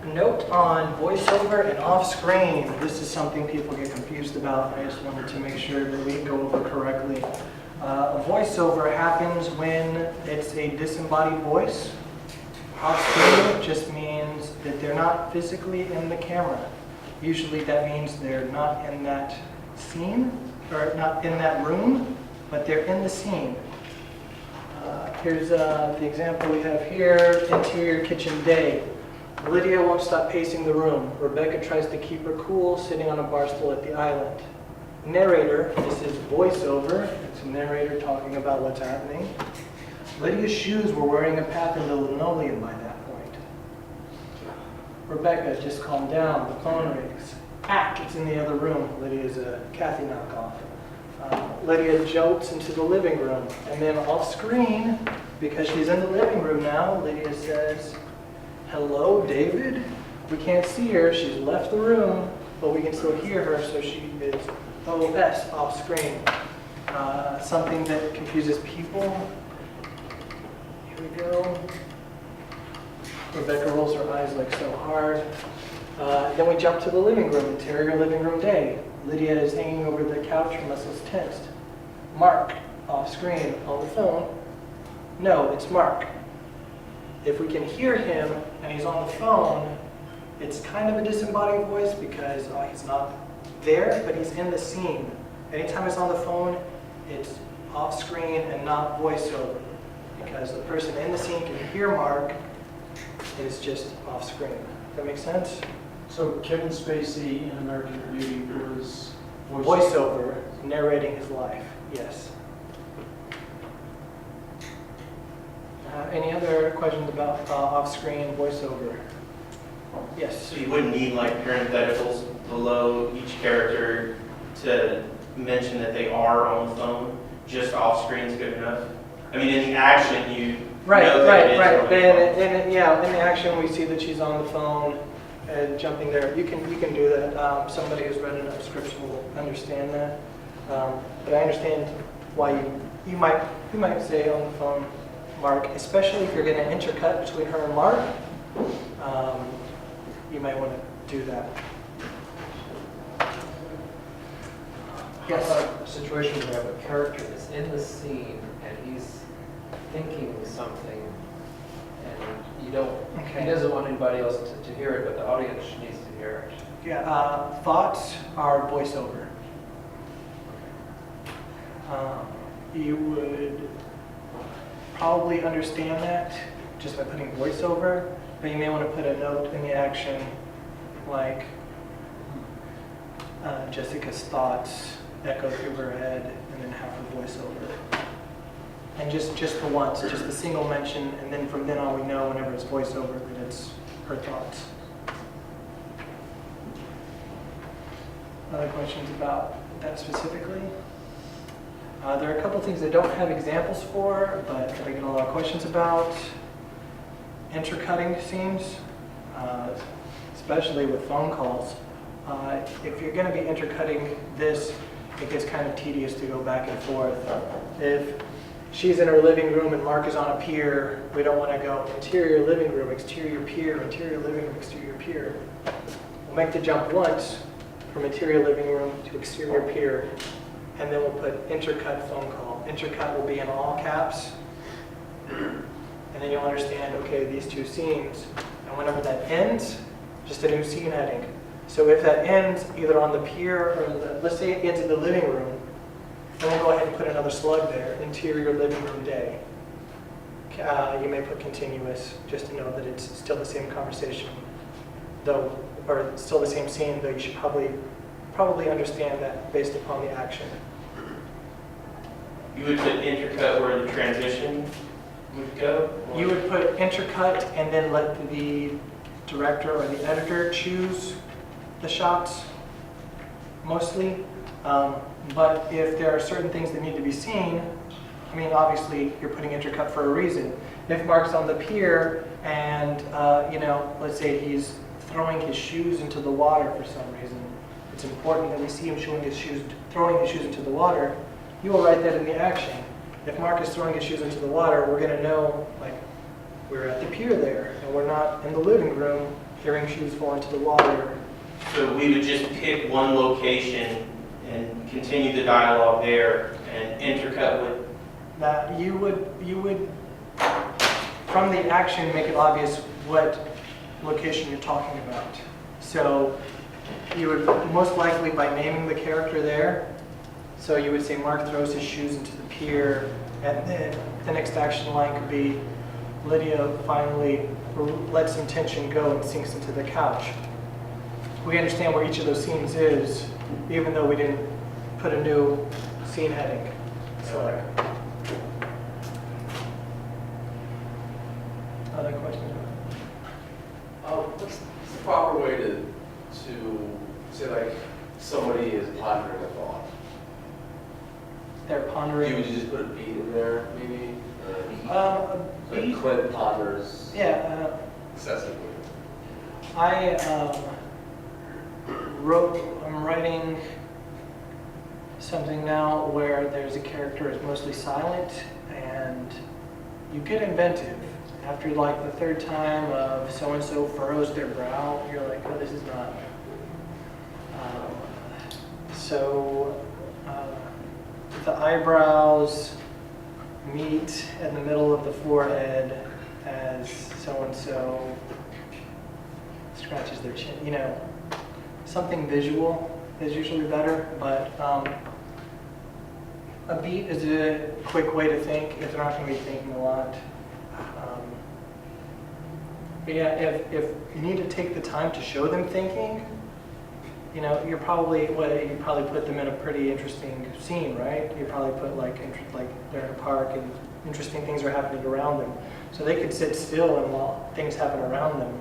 Note on voiceover and off-screen. This is something people get confused about. I just wanted to make sure that we go over correctly. A voiceover happens when it's a disembodied voice. Off-screen just means that they're not physically in the camera. Usually that means they're not in that scene, or not in that room, but they're in the scene. Here's the example we have here, interior kitchen day. Lydia won't stop pacing the room. Rebecca tries to keep her cool, sitting on a bar stool at the island. Narrator, this is voiceover. It's a narrator talking about what's happening. Lydia's shoes were wearing a path in the linoleum by that point. Rebecca, just calm down, the phone rings. Ack, it's in the other room. Lydia's a Kathy knockoff. Lydia jolts into the living room, and then off screen, because she's in the living room now, Lydia says, "Hello, David?" We can't see her, she's left the room, but we can still hear her, so she is OS off screen. Something that confuses people. Here we go. Rebecca rolls her eyes like so hard. Then we jump to the living room, interior living room day. Lydia is hanging over the couch, her muscles tensed. Mark, off screen, on the phone. No, it's Mark. If we can hear him and he's on the phone, it's kind of a disembodied voice because he's not there, but he's in the scene. Anytime it's on the phone, it's off screen and not voiceover because the person in the scene can hear Mark, it's just off screen. Does that make sense? So Kevin Spacey in American Beauty was voiceover, narrating his life, yes. Any other questions about off-screen voiceover? Yes? So you wouldn't need like parentheticals below each character to mention that they are on the phone? Just off-screen is good enough? I mean, in the action, you know that it is on the phone. In the action, we see that she's on the phone and jumping there. You can do that. Somebody who's read enough scripts will understand that. But I understand why you might say on the phone, Mark, especially if you're going to intercut between her and Mark. You might want to do that. Yes. How about a situation where you have a character that's in the scene and he's thinking something, and you don't. Okay. He doesn't want anybody else to hear it, but the audience needs to hear it. Yeah. Thoughts are voiceover. You would probably understand that just by putting voiceover, but you may want to put a note in the action like Jessica's thoughts echo through her head and then have her voiceover. And just the once, just a single mention, and then from then on we know whenever it's voiceover that it's her thoughts. Other questions about that specifically? There are a couple things I don't have examples for, but that I get a lot of questions about. Intercutting scenes, especially with phone calls. If you're going to be intercutting this, it gets kind of tedious to go back and forth. If she's in her living room and Mark is on a pier, we don't want to go interior living room, exterior pier, interior living room, exterior pier. We'll make the jump once from interior living room to exterior pier, and then we'll put intercut phone call. Intercut will be in all caps, and then you'll understand, okay, these two scenes, and whenever that ends, just a new scene heading. So if that ends either on the pier or let's say it ends in the living room, then we'll go ahead and put another slug there, interior living room day. You may put continuous just to know that it's still the same conversation, though, or still the same scene, though you should probably understand that based upon the action. You would put intercut where the transition would go? Or? You would put intercut and then let the director or the editor choose the shots, mostly. But if there are certain things that need to be seen, I mean, obviously you're putting intercut for a reason. If Mark's on the pier and, let's say he's throwing his shoes into the water for some reason, it's important that we see him throwing his shoes into the water. You will write that in the action. If Mark is throwing his shoes into the water, we're going to know, like, we're at the pier there, and we're not in the living room. hearing shoes fall into the water. So we would just pick one location and continue the dialogue there and intercut with, That you would, from the action, make it obvious what location you're talking about. So you would most likely by naming the character there. So you would say Mark throws his shoes into the pier, and then the next action line could be Lydia finally lets some tension go and sinks into the couch. We understand where each of those scenes is, even though we didn't put a new scene heading. So, other questions? What's the proper way to say, like, somebody is pondering a thought? They're pondering. Would you just put a beat in there, maybe? A Like beat? Clint ponders Yeah, excessively. I'm writing something now where there's a character is mostly silent, and you get inventive. After like the third time of so-and-so furrows their brow, you're like, oh, this is not. The eyebrows meet in the middle of the forehead as so-and-so scratches their chin. You know, something visual is usually better, but a beat is a quick way to think if they're not going to be thinking a lot. But yeah, if you need to take the time to show them thinking, you know, you probably put them in a pretty interesting scene, right? You probably put like they're in a park and interesting things are happening around them. So they could sit still and while things happen around them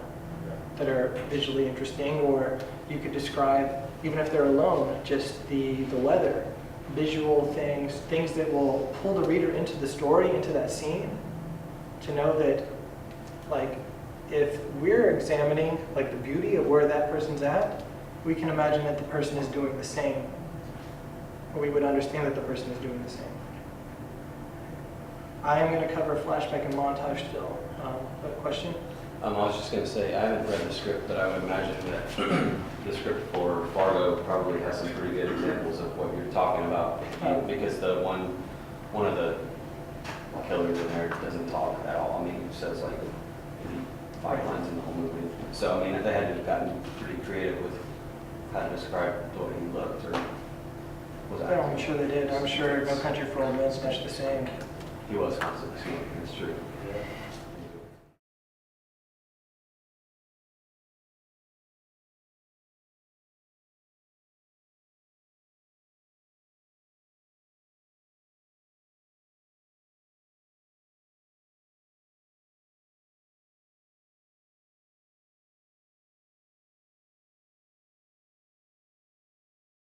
that are visually interesting, or you could describe, even if they're alone, just the weather, visual things that will pull the reader into the story, into that scene, to know that, like, if we're examining like the beauty of where that person's at, we can imagine that the person is doing the same. We would understand that the person is doing the same. I am going to cover flashback and montage still. A question? I was just going to say, I haven't read the script, but I would imagine that the script for Fargo probably has some pretty good examples of what you're talking about, because one of the killers in there doesn't talk at all. I mean, he says like 5 lines in the whole movie. So, I mean, they had to have gotten pretty creative with how to describe the way he looked, or was Yeah, I'm sure they did. I'm sure No Country for Old Men is much the same. He was constantly smoking, it's true.